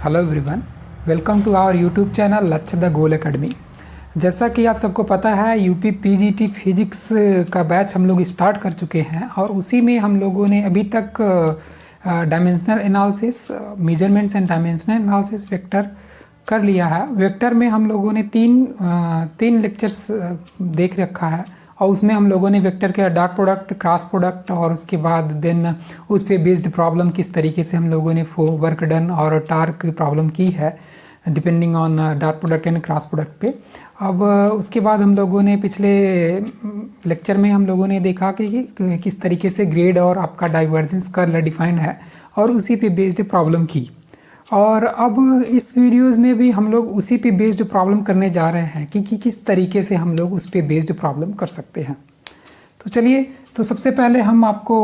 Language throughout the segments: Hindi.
Hello everyone, welcome to our YouTube channel Lakshya the goal academy. जैसा कि आप सबको पता है, यूपी पीजीटी फिजिक्स का बैच हम लोग स्टार्ट कर चुके हैं और उसी में हम लोगों ने अभी तक dimensional analysis, measurements and dimensional analysis vector कर लिया है। वेक्टर में हम लोगों ने तीन लेक्चर्स देख रखा है और उसमें हम लोगों ने वेक्टर के डॉट प्रोडक्ट, क्रॉस प्रोडक्ट और उसके बाद देन उस पे बेस्ड प्रॉब्लम किस तरीके से हम लोगों ने वर्क डन और टार्क प्रॉब्लम की है depending on dot product and cross product पे। अब उसके बाद हम लोगों ने पिछले लेक्चर में हम लोगों ने देखा कि किस तरीके से ग्रेड और आपका डाइवर्जेंस कर्ल डिफाइंड है और उसी पे बेस्ड प्रॉब्लम की। और अब इस वीडियोज़ में भी हम लोग उसी पे बेस्ड प्रॉब्लम करने जा रहे हैं कि किस तरीके से हम लोग उस पे बेस्ड प्रॉब्लम कर सकते हैं। तो चलिए, तो सबसे पहले हम आपको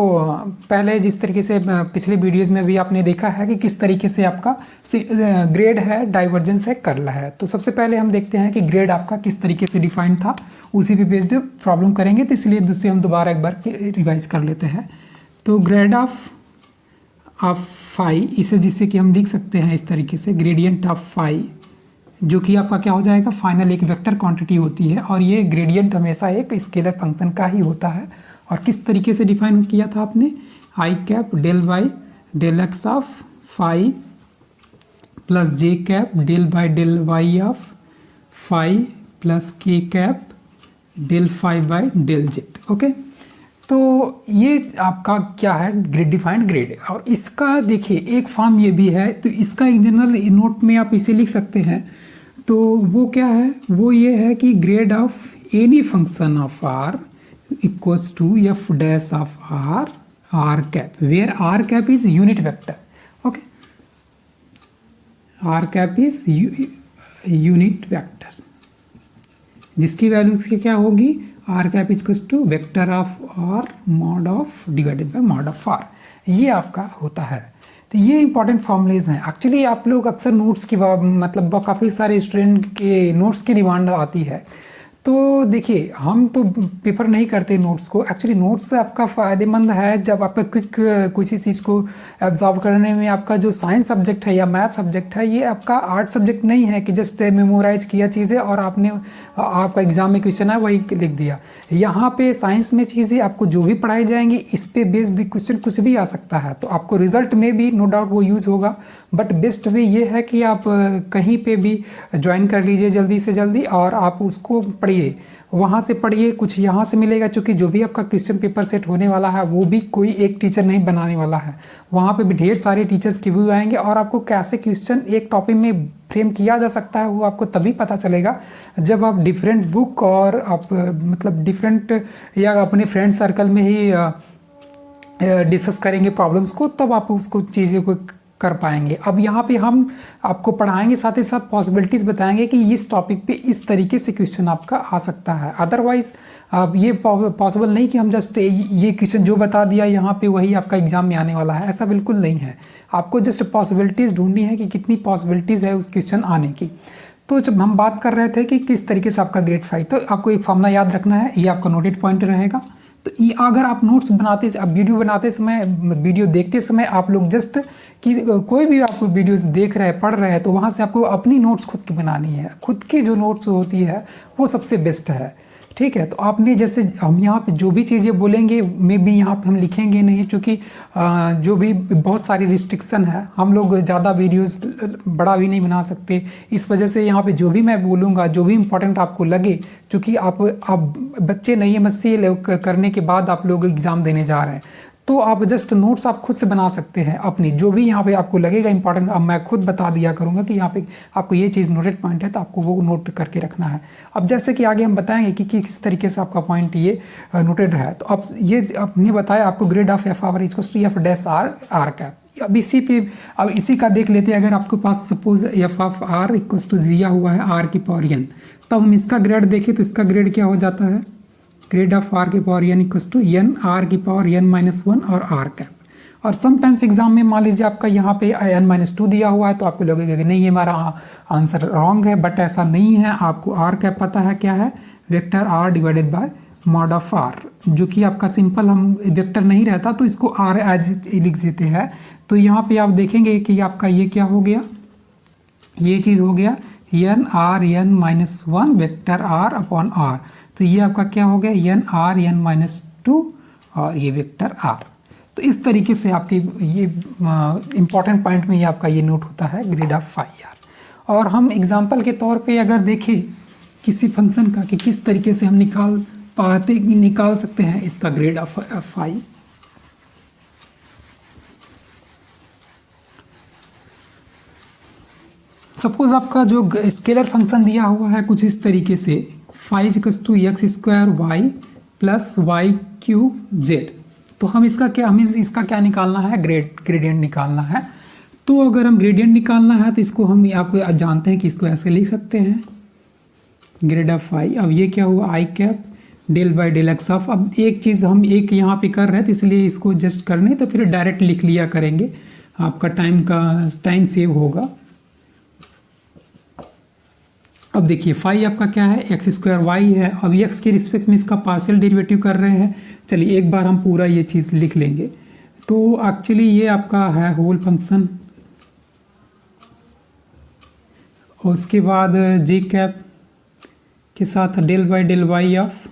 पहले जिस तरीके से पिछले वीडियोज़ में भी आपने देखा है कि किस तरीके से आपका ग्रेड है, डाइवर्जेंस है, कर्ल है। तो सबसे पहले हम देखते हैं कि ग्रेड आपका किस तरीके से डिफाइंड था, उसी पे बेस्ड प्रॉब्लम करेंगे। तो इसलिए दूसरे हम दोबारा एक बार रिवाइज कर लेते हैं। तो ग्रेड ऑफ फाई, इसे जिससे कि हम लिख सकते हैं इस तरीके से, ग्रेडियंट ऑफ फाई, जो कि आपका क्या हो जाएगा, फाइनल एक वेक्टर क्वांटिटी होती है और ये ग्रेडियंट हमेशा एक स्केलर फंक्शन का ही होता है। और किस तरीके से डिफाइन किया था आपने, I cap del by del x of phi plus J cap del by del y of phi plus के cap del phi by del z. Okay, तो ये आपका क्या है, ग्रेड डिफाइंड ग्रेड। और इसका देखिए एक फॉर्म ये भी है, तो इसका एक जनरल नोट में आप इसे लिख सकते हैं। तो वो क्या है, वो ये है कि grad of any function of r equals to F dash of r cap, where r cap is unit vector. Okay, r cap is unit vector, जिसकी वैल्यू इसकी क्या होगी, r cap equals to vector of r mod of divided by mod of r. ये आपका होता है। तो ये इंपॉर्टेंट फॉर्मूलेज हैं। एक्चुअली आप लोग अक्सर नोट्स की मतलब काफ़ी सारे स्टूडेंट के नोट्स की डिमांड आती है। तो देखिए, हम तो प्रेफर नहीं करते नोट्स को। एक्चुअली नोट्स आपका फ़ायदेमंद है जब आपका क्विक किसी चीज़ को एब्जॉर्व करने में। आपका जो साइंस सब्जेक्ट है या मैथ सब्जेक्ट है, ये आपका आर्ट सब्जेक्ट नहीं है कि जस्ट मेमोराइज किया चीज़ें और आपका एग्जाम में क्वेश्चन है वही लिख दिया। यहाँ पे साइंस में चीज़ें आपको जो भी पढ़ाई जाएंगी, इस पे बेस्ड क्वेश्चन कुछ भी आ सकता है। तो आपको रिजल्ट में भी नो डाउट वो यूज़ होगा, बट बेस्ट वे ये है कि आप कहीं पे भी ज्वाइन कर लीजिए जल्दी से जल्दी और आप उसको पढ़िए, वहाँ से पढ़िए, कुछ यहाँ से मिलेगा। क्योंकि जो भी आपका क्वेश्चन पेपर सेट होने वाला है वो भी कोई एक टीचर नहीं बनाने वाला है, वहाँ पे भी ढेर सारे टीचर्स के व्यू आएंगे और आपको कैसे क्वेश्चन एक टॉपिक में फ्रेम किया जा सकता है वो आपको तभी पता चलेगा जब आप डिफरेंट बुक और आप मतलब डिफरेंट या अपने फ्रेंड सर्कल में ही डिस्कस करेंगे प्रॉब्लम्स को, तब आप उसको चीज़ों को कर पाएंगे। अब यहाँ पे हम आपको पढ़ाएंगे, साथ ही साथ पॉसिबिलिटीज़ बताएंगे कि इस टॉपिक पे इस तरीके से क्वेश्चन आपका आ सकता है। अदरवाइज अब ये पॉसिबल नहीं कि हम जस्ट ये क्वेश्चन जो बता दिया यहाँ पे वही आपका एग्जाम में आने वाला है, ऐसा बिल्कुल नहीं है। आपको जस्ट पॉसिबिलिटीज़ ढूंढनी है कि कितनी पॉसिबिलिटीज़ है उस क्वेश्चन आने की। तो जब हम बात कर रहे थे कि किस तरीके से आपका ग्रेड 5, तो आपको एक फॉर्मूला याद रखना है, ये आपका नोटेड पॉइंट रहेगा। तो ये अगर आप नोट्स बनाते, अब वीडियो बनाते समय, वीडियो देखते समय आप लोग जस्ट कि कोई भी आप वीडियोस देख रहे हैं, पढ़ रहे हैं, तो वहाँ से आपको अपनी नोट्स खुद की बनानी है। खुद की जो नोट्स होती है वो सबसे बेस्ट है, ठीक है। तो आपने जैसे हम यहाँ पे जो भी चीज़ें बोलेंगे मे भी यहाँ पे हम लिखेंगे नहीं, क्योंकि जो भी बहुत सारी रिस्ट्रिक्शन है, हम लोग ज़्यादा वीडियोस बड़ा भी नहीं बना सकते। इस वजह से यहाँ पे जो भी मैं बोलूँगा, जो भी इम्पोर्टेंट आपको लगे, क्योंकि आप बच्चे नहीं है, MSc करने के बाद आप लोग एग्ज़ाम देने जा रहे हैं, तो आप जस्ट नोट्स आप खुद से बना सकते हैं अपनी, जो भी यहाँ पे आपको लगेगा इंपॉर्टेंट। अब मैं खुद बता दिया करूँगा कि यहाँ पे आपको ये चीज़ नोटेड पॉइंट है, तो आपको वो नोट करके रखना है। अब जैसे कि आगे हम बताएंगे कि किस तरीके से आपका पॉइंट ये नोटेड है। तो अब ये आपने बताया आपको grad of F of r equals to F dash r cap. अब इसी का देख लेते हैं। अगर आपके पास suppose F of r equals to दिया हुआ है आर की पावर n, तब हम इसका ग्रेड देखें तो इसका ग्रेड क्या हो जाता है, ग्रेड ऑफ आर की power n equals to n r की पावर n-1 और आर कैप। और समटाइम्स एग्जाम में मान लीजिए आपका यहाँ पे n-2 दिया हुआ है, तो आपको लगेगा कि नहीं ये हमारा आंसर रॉन्ग है, बट ऐसा नहीं है। आपको आर कैप पता है क्या है, vector r divided by mod of r, जो कि आपका सिंपल हम वेक्टर नहीं रहता तो इसको आर एज लिख देते हैं। तो यहाँ पे आप देखेंगे कि आपका ये क्या हो गया, ये चीज़ हो गया n r n minus one vector r upon r, तो ये आपका क्या हो गया n r n minus two और ये वेक्टर आर। तो इस तरीके से आपके ये इम्पॉर्टेंट पॉइंट में ये आपका ये नोट होता है ग्रेड ऑफ फाई आर। और हम एग्जांपल के तौर पे अगर देखें किसी फंक्शन का कि किस तरीके से हम निकाल सकते हैं इसका ग्रेड ऑफ फाई। सपोज आपका जो स्केलर फंक्शन दिया हुआ है कुछ इस तरीके से phi equals to x square y plus y cube z, तो हमें इसका क्या निकालना है, ग्रेडियंट निकालना है। तो अगर हम ग्रेडियंट निकालना है तो इसको हम आप जानते हैं कि इसको ऐसे लिख सकते हैं ग्रेड ऑफ फाई। अब ये क्या हुआ I cap del by del x of, अब एक चीज़ हम एक यहाँ पे कर रहे हैं तो इसलिए इसको जस्ट करने तो फिर डायरेक्ट लिख लिया करेंगे, आपका टाइम सेव होगा। अब देखिए फाई आपका क्या है एक्स स्क्वायर वाई है, अब एक्स के रिस्पेक्ट में इसका पार्शियल डेरिवेटिव कर रहे हैं। चलिए एक बार हम पूरा ये चीज़ लिख लेंगे। तो एक्चुअली ये आपका है होल फंक्शन, और उसके बाद जे कैप के साथ del by del y of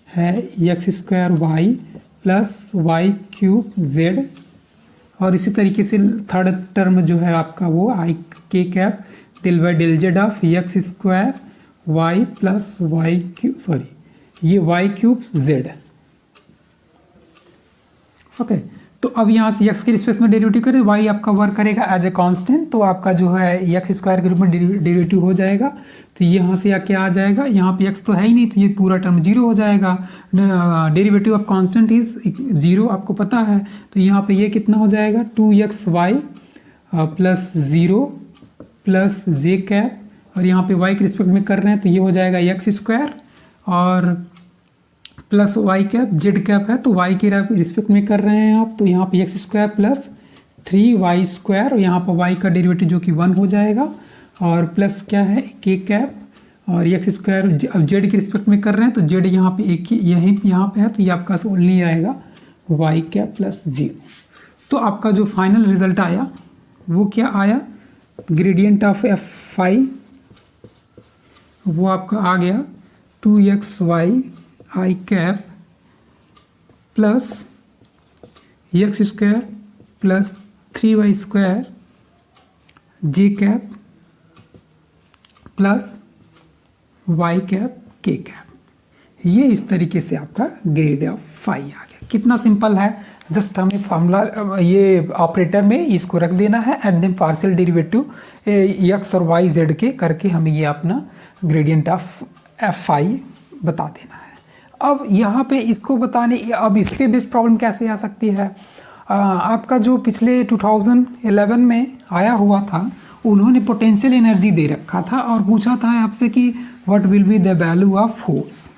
है x square y plus y cube z, और इसी तरीके से थर्ड टर्म जो है आपका वो आई k cap del by del z of x square y plus y cube ये वाई क्यूब जेड। ओके, तो अब यहाँ से एक्स के रिस्पेक्ट में डेरिवेटिव करें, वाई आपका वर्क करेगा एज ए कांस्टेंट, तो आपका जो है एक्स स्क्वायर के रूप में डेरिवेटिव हो जाएगा। तो यहाँ से क्या आ जाएगा, यहाँ पे एक्स तो है ही नहीं तो ये पूरा टर्म जीरो हो जाएगा। Derivative of constant is zero, आपको पता है। तो यहाँ पे ये कितना हो जाएगा 2x y plus zero plus जे कैप, और यहाँ पे वाई के रिस्पेक्ट में कर रहे हैं तो ये हो जाएगा एक्स स्क्वायर और plus y cap, z cap है तो वाई के रिस्पेक्ट में कर रहे हैं आप, तो यहाँ पे x square plus 3y square, और यहाँ पर वाई का डेरिवेटिव जो कि 1 हो जाएगा, और प्लस क्या है के कैप और एक्स स्क्वायर। अब जेड के रिस्पेक्ट में कर रहे हैं तो जेड यहाँ पे एक ही यहाँ पे है तो ये आपका ओनली आएगा वाई कैप प्लस 0। तो आपका जो फाइनल रिजल्ट आया वो क्या आया, ग्रेडियंट ऑफ एफ फाई वो आपका आ गया 2x y I cap plus x square plus 3y square J cap plus y cap K cap. ये इस तरीके से आपका ग्रेड ऑफ फाई आ गया। कितना सिंपल है, जस्ट हमें फॉर्मूला ये ऑपरेटर में इसको रख देना है and then partial derivative x और वाई जेड के करके हमें ये अपना ग्रेडियंट ऑफ एफ फाई बता देना है। अब यहाँ पे इसको बताने, अब इस पे बेस्ड प्रॉब्लम कैसे आ सकती है, आपका जो पिछले 2011 में आया हुआ था उन्होंने पोटेंशियल एनर्जी दे रखा था और पूछा था आपसे कि what will be the value of force.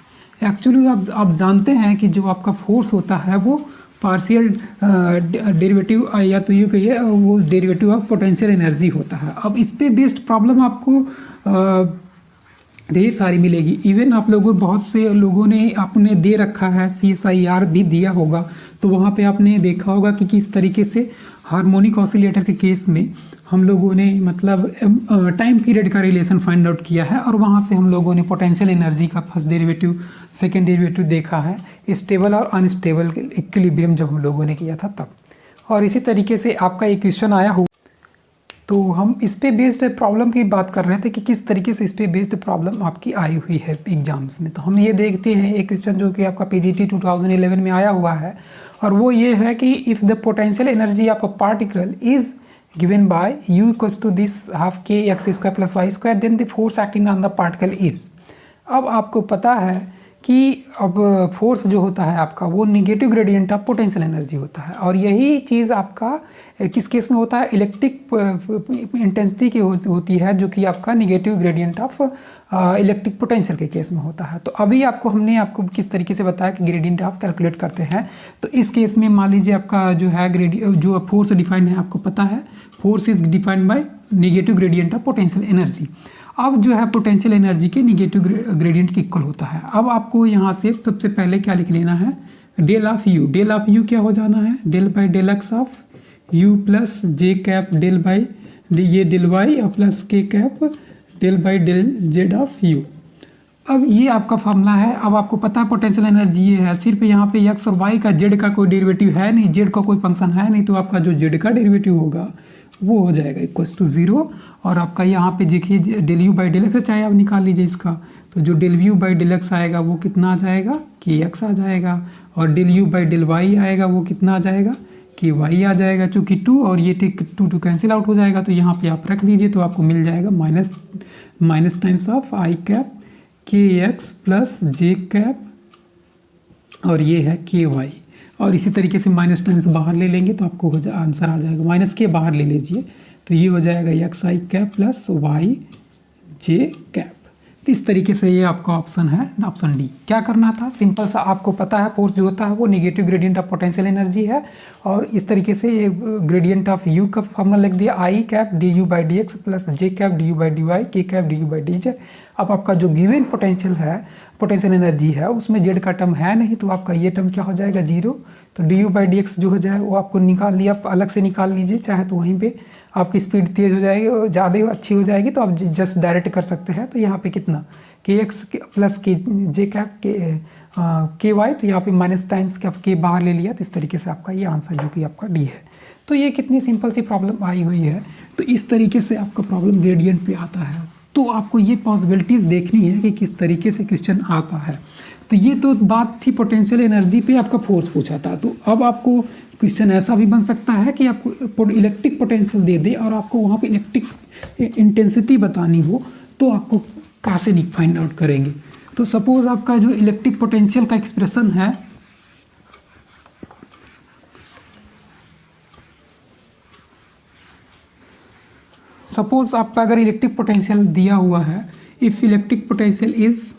Actually आप जानते हैं कि जो आपका फोर्स होता है वो पार्शियल डेरिवेटिव या तो ये कहिए वो डेरिवेटिव ऑफ पोटेंशियल एनर्जी होता है। अब इस पे बेस्ड प्रॉब्लम आपको ढेर सारी मिलेगी। इवन आप लोगों बहुत से लोगों ने आपने दे रखा है, CSIR भी दिया होगा तो वहाँ पे आपने देखा होगा कि किस तरीके से हार्मोनिक ऑसिलेटर के केस में हम लोगों ने मतलब टाइम पीरियड का रिलेशन फाइंड आउट किया है और वहाँ से हम लोगों ने पोटेंशियल एनर्जी का फर्स्ट डेरिवेटिव सेकेंड डेरिवेटिव देखा है, स्टेबल और अनस्टेबल इक्विलिब्रियम जब हम लोगों ने किया था तब। और इसी तरीके से आपका एक क्वेश्चन आया हुआ, तो हम इस पे बेस्ड प्रॉब्लम की बात कर रहे थे कि किस तरीके से इस पे बेस्ड प्रॉब्लम आपकी आई हुई है एग्जाम्स में। तो हम ये देखते हैं एक क्वेश्चन जो कि आपका PGT 2011 में आया हुआ है और वो ये है कि if the potential energy of a particle is given by u equals to this half k x square plus y square then the force acting on the particle is। अब आपको पता है कि अब फोर्स जो होता है आपका वो negative gradient of potential energy होता है और यही चीज़ आपका किस केस में होता है, इलेक्ट्रिक इंटेंसिटी की होती है जो कि आपका negative gradient of electric potential के केस में होता है। तो अभी हमने आपको किस तरीके से बताया कि ग्रेडियंट ऑफ कैलकुलेट करते हैं। तो इस केस में मान लीजिए आपका जो है जो फोर्स डिफाइंड है आपको पता है, force is defined by negative gradient of potential energy. अब जो है पोटेंशियल एनर्जी के निगेटिव ग्रेडियंट के इक्वल होता है। अब आपको यहाँ से सबसे पहले क्या लिख लेना है, del of u. Del of u क्या हो जाना है, del by del x of u plus J cap del by ये डेल वाई और प्लस के cap del by del z of u. अब ये आपका फॉर्मूला है। अब आपको पता है पोटेंशियल एनर्जी ये है, सिर्फ यहाँ पे एक्स और वाई का जेड का कोई डेरिवेटिव है नहीं, जेड का कोई फंक्शन है नहीं, तो आपका जो जेड का डेरिवेटिव होगा वो हो जाएगा इक्वल्स टू 0। और आपका यहाँ पे देखिए del u by del x, चाहे आप निकाल लीजिए इसका, तो जो del u by del x आएगा वो कितना आ जाएगा, के एक्स आ जाएगा। और del u by del y आएगा वो कितना आ जाएगा, के वाई आ जाएगा। चूँकि 2 और ये टू कैंसिल आउट हो जाएगा, तो यहाँ पे आप रख दीजिए, तो आपको मिल जाएगा minus times of i cap के एक्स प्लस जे कैप और ये है के वाई। और इसी तरीके से माइनस टाइम्स बाहर ले लेंगे तो आपको आंसर आ जाएगा, माइनस के बाहर ले लीजिए तो ये हो जाएगा एक्स आई cap plus Y J cap. तो इस तरीके से ये आपका ऑप्शन है, ऑप्शन डी। क्या करना था, सिंपल सा, आपको पता है फोर्स जो होता है वो negative gradient of potential energy है, और इस तरीके से ये ग्रेडियंट ऑफ यू का फॉर्मूला लिख दिया, I cap d U by d x plus J cap d U by d y K cap d U by d z. अब आपका जो गिवन पोटेंशियल है, पोटेंशियल एनर्जी है, उसमें जेड का टर्म है नहीं, तो आपका ये टर्म क्या हो जाएगा, 0। तो D U by d x जो हो जाए वो आपको निकाल लिया, आप अलग से निकाल लीजिए, चाहे तो वहीं पे आपकी स्पीड तेज़ हो जाएगी और ज़्यादा अच्छी हो जाएगी तो आप जस्ट डायरेक्ट कर सकते हैं। तो यहाँ पे कितना, के एक्स प्लस के जे कैप के वाई, तो यहाँ पे माइनस टाइम्स के आप के बाहर ले लिया, तो इस तरीके से आपका ये आंसर जो कि आपका डी है। तो ये कितनी सिंपल सी प्रॉब्लम आई हुई है। तो इस तरीके से आपका प्रॉब्लम ग्रेडियंट पे आता है। तो आपको ये पॉसिबिलिटीज़ देखनी है कि किस तरीके से क्वेश्चन आता है। तो ये तो बात थी पोटेंशियल एनर्जी पे आपका फोर्स पूछा था। तो अब आपको क्वेश्चन ऐसा भी बन सकता है कि आपको इलेक्ट्रिक पोटेंशियल दे दे और आपको वहाँ पे इलेक्ट्रिक इंटेंसिटी बतानी हो, तो आपको कहाँ से फाइंड आउट करेंगे। तो सपोज आपका जो इलेक्ट्रिक पोटेंशियल का एक्सप्रेशन है, सपोज आपका अगर इलेक्ट्रिक पोटेंशियल दिया हुआ है, if electric potential is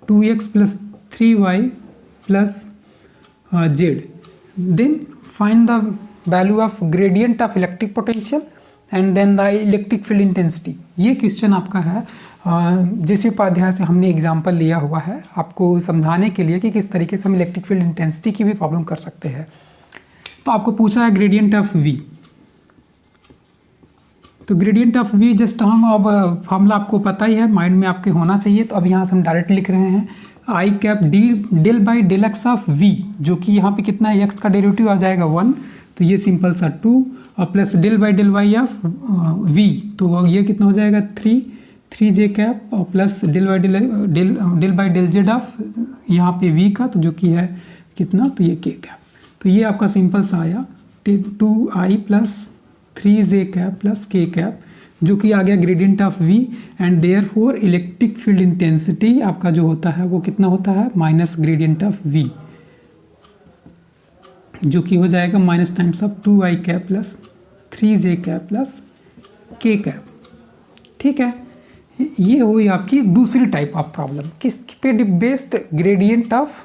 2x plus 3y plus z, then find the value of gradient of electric potential and then the electric field intensity. ये क्वेश्चन आपका है। जैसे उपाध्याय से हमने एग्जाम्पल लिया हुआ है आपको समझाने के लिए कि किस तरीके से हम इलेक्ट्रिक फील्ड इंटेंसिटी की भी प्रॉब्लम कर सकते हैं। तो आपको पूछा है ग्रेडियंट ऑफ v, तो ग्रेडियंट ऑफ v जस्ट हम अब फॉर्मूला आपको पता ही है, माइंड में आपके होना चाहिए। तो अब यहाँ से हम डायरेक्ट लिख रहे हैं I cap d del by del x of v, जो कि यहाँ पे कितना है, x का डेरिवेटिव आ जाएगा 1, तो ये सिंपल सा 2, और plus del by del y of v, तो ये कितना हो जाएगा 3 जे कैप, और plus del by del z of यहाँ पे v का, तो जो कि है कितना, तो ये k कैप। तो ये आपका सिंपल सा आया 2i plus 3j cap plus k cap, जो कि आ गया gradient of v। And therefore electric field intensity आपका जो होता है वो कितना होता है, माइनस ग्रेडियंट ऑफ v, जो कि हो जाएगा minus times of 2i cap plus 3j cap plus k cap. ठीक है, ये हुई आपकी दूसरी टाइप ऑफ प्रॉब्लम। किस पे based, gradient of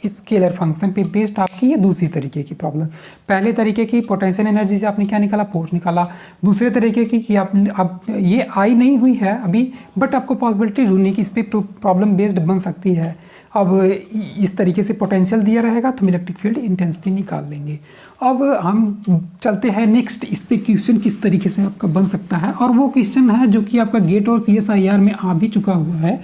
scalar function पे बेस्ड आपकी ये दूसरी तरीके की प्रॉब्लम। पहले तरीके की पोटेंशियल एनर्जी से आपने क्या निकाला, फोर्स निकाला। दूसरे तरीके की कि आप ये आई नहीं हुई है अभी, बट आपको पॉसिबिलिटी ढूंढने की इस पर प्रॉब्लम बेस्ड बन सकती है। अब इस तरीके से पोटेंशियल दिया रहेगा तो हम इलेक्ट्रिक फील्ड इंटेंसिटी निकाल लेंगे। अब हम चलते हैं नेक्स्ट, इस पे क्वेश्चन किस तरीके से आपका बन सकता है, और वो क्वेश्चन है जो कि आपका गेट और CSIR में आ भी चुका हुआ है,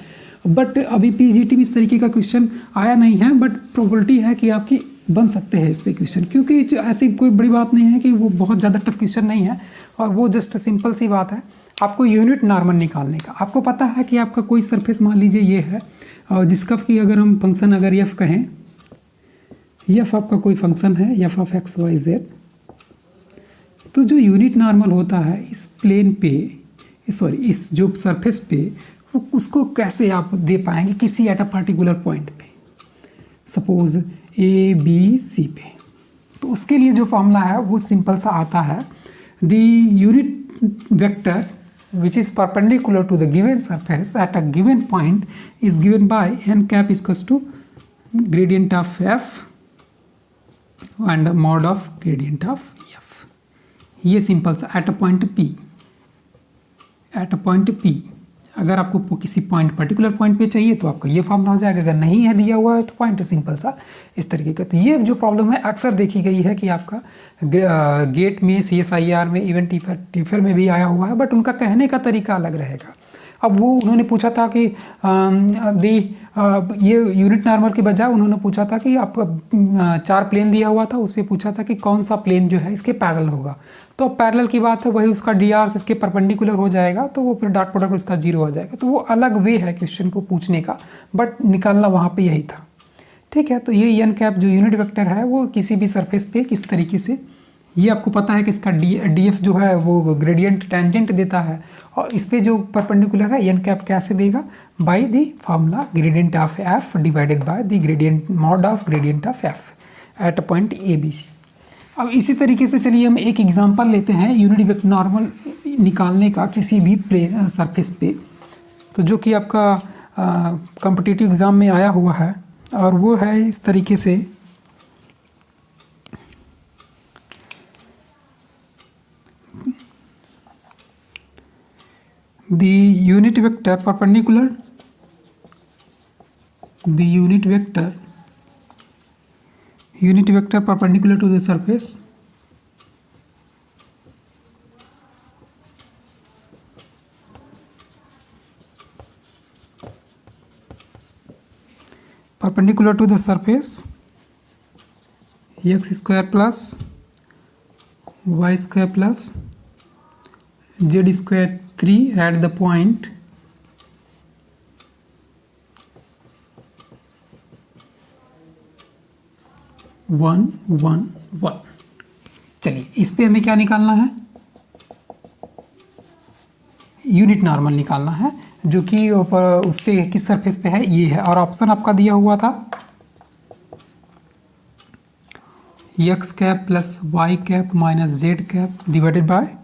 बट अभी PGT में इस तरीके का क्वेश्चन आया नहीं है, बट प्रोबेबिलिटी है कि आपकी बन सकते हैं इस पे क्वेश्चन, क्योंकि ऐसी कोई बड़ी बात नहीं है कि वो बहुत ज़्यादा टफ क्वेश्चन नहीं है, और वो जस्ट सिंपल सी बात है आपको यूनिट नॉर्मल निकालने का। आपको पता है कि आपका कोई सरफेस मान लीजिए ये है, और जिसका की अगर हम फंक्शन अगर f कहें, f आपका कोई फंक्शन है f of x y z, तो जो यूनिट नॉर्मल होता है इस प्लेन पे, इस जो सरफेस पे, उसको कैसे आप दे पाएंगे किसी एट अ पार्टिकुलर पॉइंट पे, सपोज ABC पे। तो उसके लिए जो फॉर्मूला है वो सिंपल सा आता है, the unit vector which is perpendicular to the given surface at a given point is given by n cap is equals to gradient of f and mod of gradient of f। ये सिंपल सा एट अ पॉइंट P अगर आपको किसी पॉइंट पर्टिकुलर पॉइंट पे चाहिए तो आपको ये फॉर्मूला हो जाएगा, अगर नहीं है दिया हुआ है तो पॉइंट सिंपल सा इस तरीके का। तो ये जो प्रॉब्लम है अक्सर देखी गई है कि आपका गेट में, CSIR में, इवन टीफल में भी आया हुआ है, बट उनका कहने का तरीका अलग रहेगा। अब वो उन्होंने पूछा था कि ये यूनिट नॉर्मल के बजाय उन्होंने पूछा था कि आपका 4 प्लेन दिया हुआ था, उस पर पूछा था कि कौन सा प्लेन जो है इसके पैरेलल होगा। तो अब पैरेलल की बात है, वही उसका dr इसके परपेंडिकुलर हो जाएगा, तो वो फिर डॉट प्रोडक्ट उसका 0 हो जाएगा। तो वो अलग वे है क्वेश्चन को पूछने का, बट निकालना वहाँ पे यही था। ठीक है, तो ये एन कैप जो यूनिट वेक्टर है वो किसी भी सरफेस पे किस तरीके से, ये आपको पता है कि इसका DF जो है वो ग्रेडियंट टेंजेंट देता है, और इस पे जो परपेंडिकुलर है एन कैप कैसे देगा, by the formula gradient of F divided by the gradient mod of gradient of F at a point ABC। अब इसी तरीके से चलिए हम एक एग्जांपल लेते हैं यूनिट वेक्टर नॉर्मल निकालने का किसी भी प्लेन सरफेस पे, तो जो कि आपका कॉम्पिटिटिव एग्ज़ाम में आया हुआ है, और वो है इस तरीके से। The unit vector perpendicular, the unit vector perpendicular to the surface x square plus y square plus z square 3 at the point one one one. चलिए इस पे हमें क्या निकालना है, यूनिट नॉर्मल निकालना है, जो कि उस पे किस सरफेस पे है ये है, और ऑप्शन आपका दिया हुआ था x cap plus y cap minus z cap divided by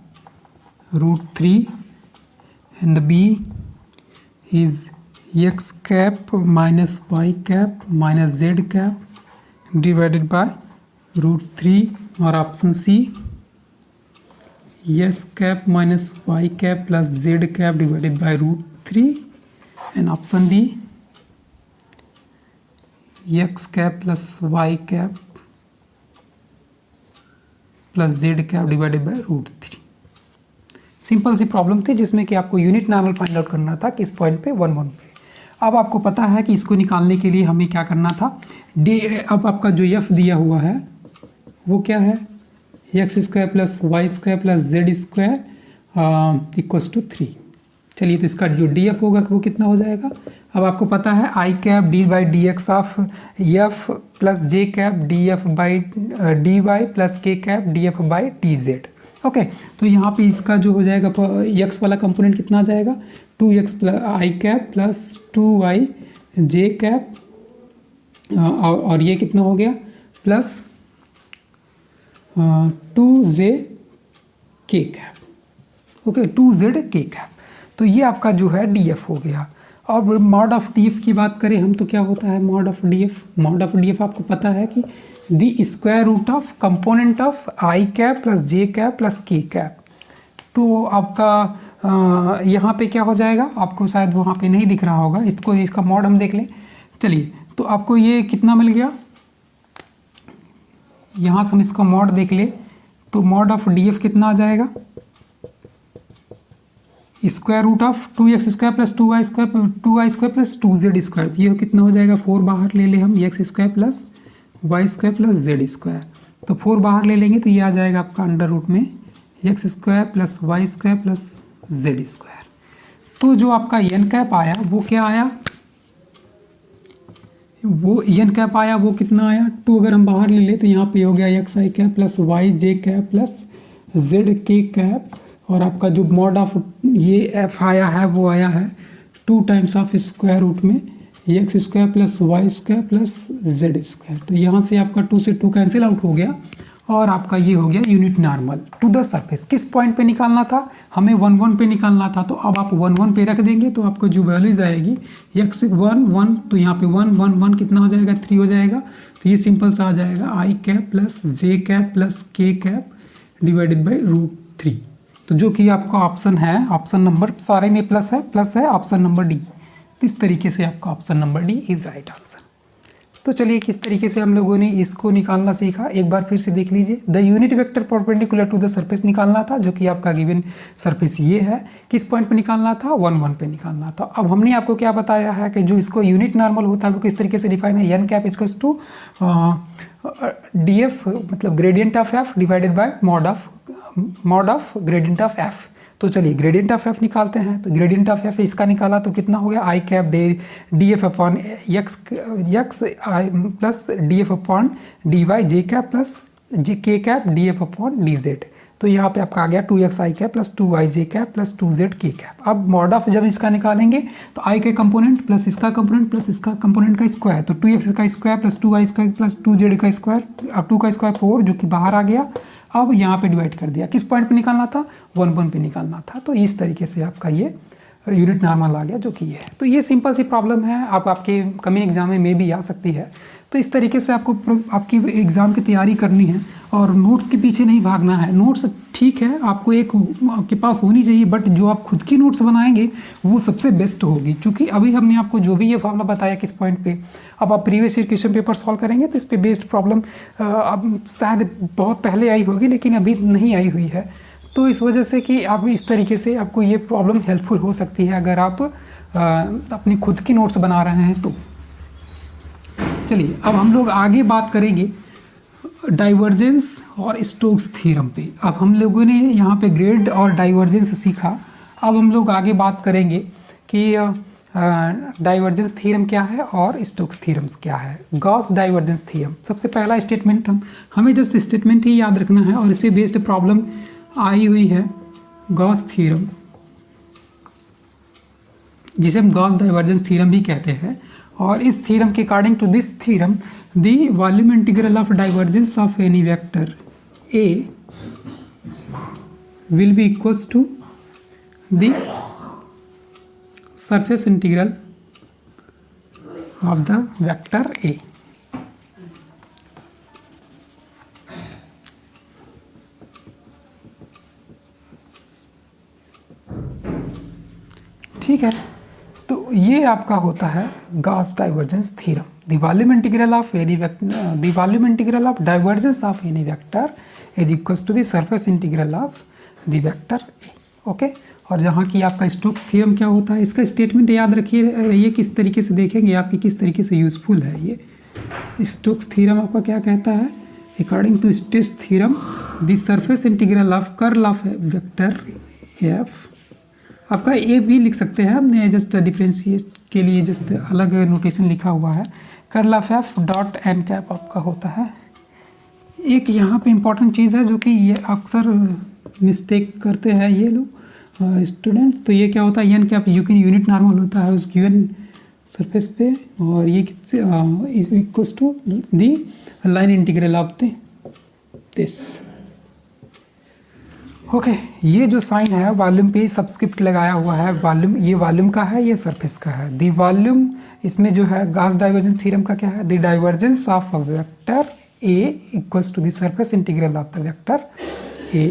√3 and B is x cap minus y cap minus z cap divided by √3, और option C s cap minus y cap plus z cap divided by √3, and option D x cap plus y cap plus z cap divided by √3। Simple सी प्रॉब्लम थी जिसमें कि आपको यूनिट नॉर्मल फाइंड आउट करना था किस पॉइंट पे, 1 1 पे। अब आपको पता है कि इसको निकालने के लिए हमें क्या करना था, अब आपका जो एफ दिया हुआ है वो क्या है, x square plus y square plus z square equals to 3। चलिए तो इसका जो डी एफ होगा वो कितना हो जाएगा, अब आपको पता है I cap d by d x of F plus J cap d F by d y plus के cap d F by d z. Okay, तो यहाँ पे इसका जो हो जाएगा एक्स वाला कंपोनेंट कितना आ जाएगा, 2x प्लस आई cap plus 2y J cap, और ये कितना हो गया plus 2z K cap. Okay, 2z K cap. तो ये आपका जो है डीएफ हो गया। और मॉड ऑफ डीएफ की बात करें हम तो क्या होता है mod of DF, mod of DF आपको पता है कि the square root of component of i cap plus J cap plus के कैप। तो आपका यहाँ पे क्या हो जाएगा, आपको शायद वहाँ पे नहीं दिख रहा होगा, इसको इसका मॉड हम देख लें। चलिए तो आपको ये कितना मिल गया, यहाँ से हम इसका मॉड देख ले तो मॉड ऑफ डीएफ कितना आ जाएगा, square root of 2x square plus 2y square plus 2z square. ये कितना हो जाएगा, 4 बाहर ले ले हम, x square plus y square plus z square. तो 4 बाहर ले लेंगे तो ये आ जाएगा आपका अंडर रूट में x square plus y square plus z square. तो जो आपका एन कैप आया वो क्या आया, वो एन कैप आया वो कितना आया 2। अगर हम बाहर ले ले तो यहाँ पे हो गया एक्स आई cap plus Y J cap plus Z के कैप, और आपका जो मॉड ऑफ ये एफ आया है वो आया है 2 टाइम्स ऑफ स्क्वायर रूट में x square plus y square plus z square. तो यहाँ से आपका 2 से 2 कैंसिल आउट हो गया, और आपका ये हो गया unit normal to the surface. किस पॉइंट पे निकालना था, हमें 1 1 पे निकालना था। तो अब आप 1 1 पे रख देंगे तो आपको जो वैल्यूज आएगी x 1 1, तो यहाँ पे 1 1 1 कितना हो जाएगा 3 हो जाएगा। तो ये सिंपल सा आ जाएगा आई कैप प्लस जे कैप प्लस के कैप डिवाइडेड बाई √3। तो जो कि आपका ऑप्शन है, ऑप्शन नंबर सारे में प्लस है ऑप्शन नंबर डी। इस तरीके से आपका option number D is right answer. तो चलिए किस तरीके से हम लोगों ने इसको निकालना सीखा, एक बार फिर से देख लीजिए। The unit vector perpendicular to the surface निकालना था, जो कि आपका गिवन सरफेस ये है। किस पॉइंट पे निकालना था? 1 1 पे निकालना था। अब हमने आपको क्या बताया है कि जो इसको यूनिट नॉर्मल होता है वो किस तरीके से डिफाइन है, N cap equals to d F, मतलब gradient of F divided by mod of gradient of F. तो चलिए ग्रेडियंट ऑफ एफ निकालते हैं। तो ग्रेडियंट ऑफ एफ इसका निकाला तो कितना हो गया, I cap d F upon x I plus d F upon d y J cap plus J K cap d F upon d z. तो यहाँ पे आपका आ गया 2x I cap plus 2y J cap plus 2z K cap. अब मॉड ऑफ जब इसका निकालेंगे तो i के कंपोनेंट प्लस इसका कंपोनेंट प्लस इसका कंपोनेंट का स्क्वायर, तो 2x का square plus 2y square plus 2z का स्क्वायर, अब 2 का स्क्वायर 4 जो कि बाहर आ गया। अब यहाँ पे डिवाइड कर दिया, किस पॉइंट पे निकालना था, 1 1 पे निकालना था। तो इस तरीके से आपका ये यूनिट नॉर्मल आ गया, जो कि ये है। तो ये सिंपल सी प्रॉब्लम है, आपके कमिंग एग्जाम में भी आ सकती है। तो इस तरीके से आपको आपकी एग्ज़ाम की तैयारी करनी है और नोट्स के पीछे नहीं भागना है। नोट्स ठीक है, आपको एक आपके पास होनी चाहिए, बट जो आप खुद की नोट्स बनाएंगे वो सबसे बेस्ट होगी। क्योंकि अभी हमने आपको जो भी ये फॉर्मूला बताया किस पॉइंट पे, अब आप previous year question paper solve करेंगे तो इस पे बेस्ड प्रॉब्लम अब शायद बहुत पहले आई होगी, लेकिन अभी नहीं आई हुई है। तो इस वजह से कि आप इस तरीके से आपको ये प्रॉब्लम हेल्पफुल हो सकती है अगर आप अपनी खुद की नोट्स बना रहे हैं तो। चलिए अब हम लोग आगे बात करेंगे डाइवर्जेंस और स्टोक्स थ्योरम पे। अब हम लोगों ने यहाँ पे ग्रेड और डाइवर्जेंस सीखा। अब हम लोग आगे बात करेंगे कि डाइवर्जेंस थ्योरम क्या है और स्टोक्स थ्योरम्स क्या है। गॉस डाइवर्जेंस थ्योरम, सबसे पहला स्टेटमेंट हमें जस्ट स्टेटमेंट ही याद रखना है और इस पर बेस्ड प्रॉब्लम आई हुई है गॉस थ्योरम, जिसे हम गॉस डाइवर्जेंस थ्योरम भी कहते हैं। और इस थ्योरम के according to this theorem the volume integral of divergence of any vector A will be equals to the surface integral of the vector A. ठीक है, तो ये आपका होता है Gauss divergence theorem. The volume integral of any vector, the volume integral of divergence of any vector is equals to the surface integral of the vector A. Okay, और जहाँ की आपका स्टोक्स थ्योरम क्या होता है, इसका स्टेटमेंट याद रखिए। ये किस तरीके से देखेंगे आपकी किस तरीके से यूजफुल है। ये स्टोक्स थ्योरम आपका क्या कहता है, according to Stokes theorem the surface integral of curl of vector F, आपका ए भी लिख सकते हैं, हमने जस्ट डिफरेंशिएट के लिए जस्ट अलग नोटेशन लिखा हुआ है। Curl of F dot n cap आपका होता है। एक यहाँ पे इम्पॉर्टेंट चीज़ है जो कि ये अक्सर मिस्टेक करते हैं ये लोग स्टूडेंट। तो ये क्या होता है, एन कैप यूनिट नॉर्मल होता है उस गिवन सरफेस पे, और ये equals to the line integral of this. Okay, ये जो साइन है वॉल्यूम पे सब्सक्रिप्ट लगाया हुआ है, वॉल्यूम ये वॉल्यूम का है, ये सरफेस का है। दी वॉल्यूम इसमें जो है गॉस डाइवर्जेंस थ्योरम का क्या है, the divergence of a vector A equals to the surface integral of the vector A.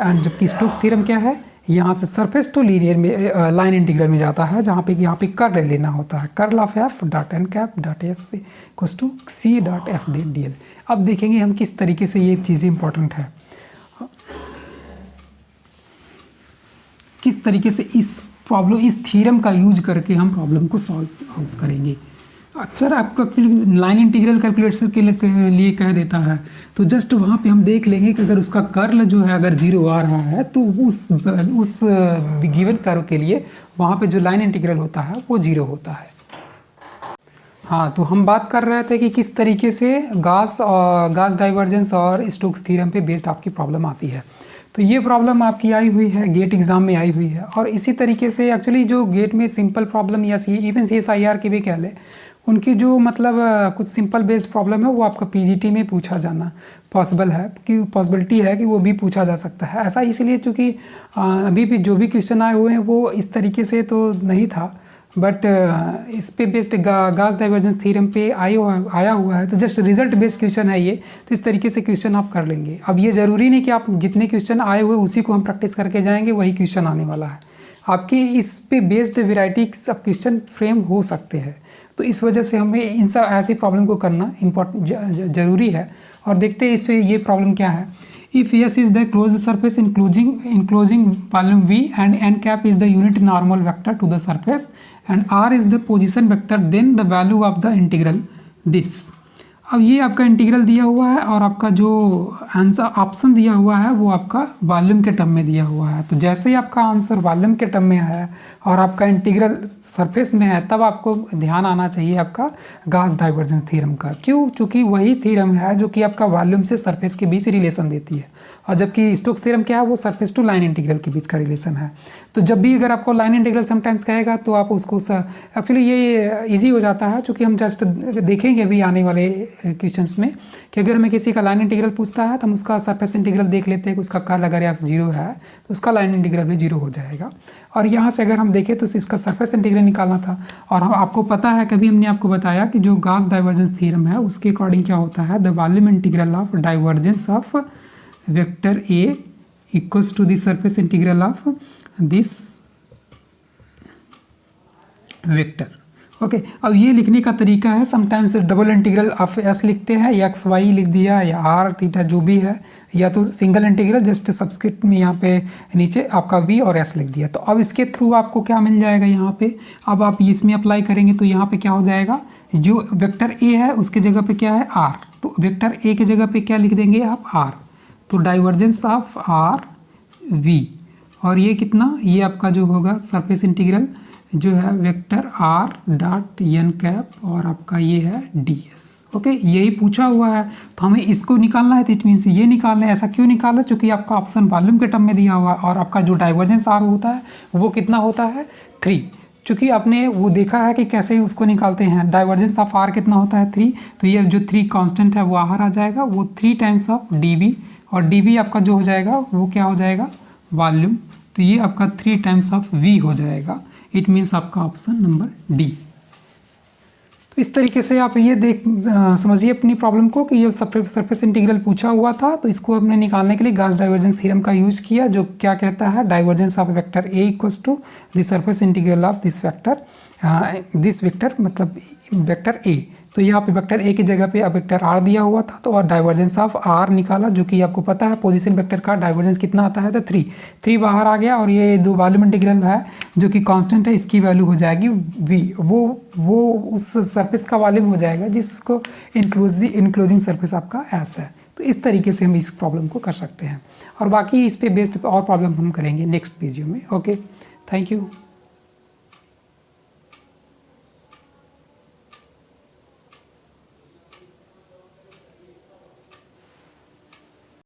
And जबकि स्टोक्स थ्योरम क्या है, यहाँ से सरफेस टू लीनियर में लाइन इंटीग्रल में जाता है, जहाँ पे यहाँ पे कर्ल लेना होता है। Curl of F dot n cap dot s equals to c dot F d l. अब देखेंगे हम किस तरीके से ये चीज़ें इंपॉर्टेंट है, किस तरीके से इस प्रॉब्लम इस थ्योरम का यूज करके हम प्रॉब्लम को सॉल्व करेंगे। अक्सर आपको एक्चुअली लाइन इंटीग्रल कैलकुलेटर के लिए कह देता है, तो जस्ट वहाँ पे हम देख लेंगे कि अगर उसका कर्ल जो है अगर 0 आ रहा है तो उस गिवन कर्व के लिए वहाँ पे जो लाइन इंटीग्रल होता है वो 0 होता है। हाँ, तो हम बात कर रहे थे कि किस तरीके से गॉस डाइवर्जेंस और स्टोक्स थ्योरम पे बेस्ड आपकी प्रॉब्लम आती है। तो ये प्रॉब्लम आपकी आई हुई है, गेट एग्ज़ाम में आई हुई है। और इसी तरीके से एक्चुअली जो गेट में सिंपल प्रॉब्लम या इवन CSIR की भी कह ले, उनकी जो मतलब कुछ सिंपल बेस्ड प्रॉब्लम है वो आपका PGT में पूछा जाना पॉसिबल है, कि पॉसिबिलिटी है कि वो भी पूछा जा सकता है। ऐसा इसलिए क्योंकि अभी भी जो भी क्वेश्चन आए हुए हैं वो इस तरीके से तो नहीं था, बट इस पे बेस्ड गॉस डाइवर्जेंस थ्योरम पे आया हुआ है, तो जस्ट रिजल्ट बेस्ड क्वेश्चन है ये, तो इस तरीके से क्वेश्चन आप कर लेंगे। अब ये ज़रूरी नहीं कि आप जितने क्वेश्चन आए हुए उसी को हम प्रैक्टिस करके जाएंगे वही क्वेश्चन आने वाला है, आपकी इस पे बेस्ड वेराइटी सब क्वेश्चन फ्रेम हो सकते हैं। तो इस वजह से हमें इन सब ऐसी प्रॉब्लम को करना ज़रूरी है। और देखते हैं इस पे ये प्रॉब्लम क्या है। If S is the closed surface enclosing volume V and n cap is the unit normal vector to the surface and R is the position vector, then the value of the integral this। अब ये आपका इंटीग्रल दिया हुआ है और आपका जो आंसर ऑप्शन दिया हुआ है वो आपका वॉल्यूम के टर्म में दिया हुआ है। तो जैसे ही आपका आंसर वॉल्यूम के टर्म में है और आपका इंटीग्रल सरफेस में है, तब आपको ध्यान आना चाहिए आपका गॉस डाइवर्जेंस थ्योरम का। क्यों? चूँकि वही थ्योरम है जो कि आपका वॉल्यूम से सरफेस के बीच रिलेशन देती है, और जबकि स्टोक्स थ्योरम क्या है, वो सरफेस टू लाइन इंटीग्रल के बीच का रिलेशन है। तो जब भी अगर आपको लाइन इंटीग्रल समटाइम्स कहेगा तो आप उसको एक्चुअली ये ईजी हो जाता है, चूँकि हम जस्ट देखेंगे अभी आने वाले क्वेश्चंस में कि अगर हमें किसी का लाइन इंटीग्रल पूछता है तो हम उसका सरफेस इंटीग्रल देख लेते हैं कि उसका कर्ल अगर f 0 है तो उसका लाइन इंटीग्रल भी 0 हो जाएगा। और यहाँ से अगर हम देखें तो इसका सरफेस इंटीग्रल निकालना था, और आपको पता है कभी हमने आपको बताया कि जो गॉस डाइवर्जेंस थ्योरम है उसके अकॉर्डिंग क्या होता है, the volume integral of divergence of vector A equals to the surface integral of this vector. Okay, अब ये लिखने का तरीका है, sometimes double integral of s लिखते हैं, या एक्स वाई लिख दिया, या आर थीटा जो भी है, या तो सिंगल इंटीग्रल जस्ट सब्सक्रिप्ट में यहाँ पे नीचे आपका वी और एस लिख दिया। तो अब इसके थ्रू आपको क्या मिल जाएगा यहाँ पे, अब आप इसमें अप्लाई करेंगे तो यहाँ पे क्या हो जाएगा, जो वेक्टर ए है उसके जगह पे क्या है आर, तो वेक्टर ए की जगह पे क्या लिख देंगे आप आर, तो डाइवर्जेंस ऑफ आर वी, और ये कितना, ये आपका जो होगा सरफेस इंटीग्रल जो है vector r dot n cap, और आपका ये है डी एस। ओके, यही पूछा हुआ है तो हमें इसको निकालना है, तो इट मीन्स ये निकालना है। ऐसा क्यों निकाला, क्योंकि आपका ऑप्शन वॉल्यूम के टर्म में दिया हुआ है, और आपका जो डाइवर्जेंस आर होता है वो कितना होता है 3। चूँकि आपने वो देखा है कि कैसे उसको निकालते हैं, डाइवर्जेंस ऑफ आर कितना होता है 3, तो ये जो 3 कांस्टेंट है वो बाहर आ जाएगा, वो 3 टाइम्स ऑफ डी वी, और डी वी आपका जो हो जाएगा वो क्या हो जाएगा वॉल्यूम, तो ये आपका 3 टाइम्स ऑफ वी हो जाएगा। इट मीन्स आपका ऑप्शन नंबर डी। तो इस तरीके से आप ये समझिए अपनी प्रॉब्लम को कि ये सरफेस इंटीग्रल पूछा हुआ था, तो इसको हमने निकालने के लिए गॉस डाइवर्जेंस थ्योरम का यूज किया, जो क्या कहता है, divergence of vector A equals to the surface integral of this vector मतलब वेक्टर ए। तो यहाँ पे वेक्टर ए की जगह पे अब वेक्टर आर दिया हुआ था, तो और डाइवर्जेंस ऑफ आर निकाला, जो कि आपको पता है पोजीशन वेक्टर का डाइवर्जेंस कितना आता है, तो 3 बाहर आ गया, और ये दो वॉल्यूम इंटीग्रल है जो कि कांस्टेंट है, इसकी वैल्यू हो जाएगी वी, वो उस सरफेस का वॉल्यूम हो जाएगा जिसको इंक्लोजिंग सरफेस आपका एस है। तो इस तरीके से हम इस प्रॉब्लम को कर सकते हैं, और बाकी इस पे बेस्ड और प्रॉब्लम हम करेंगे नेक्स्ट वीडियो में। Okay, thank you.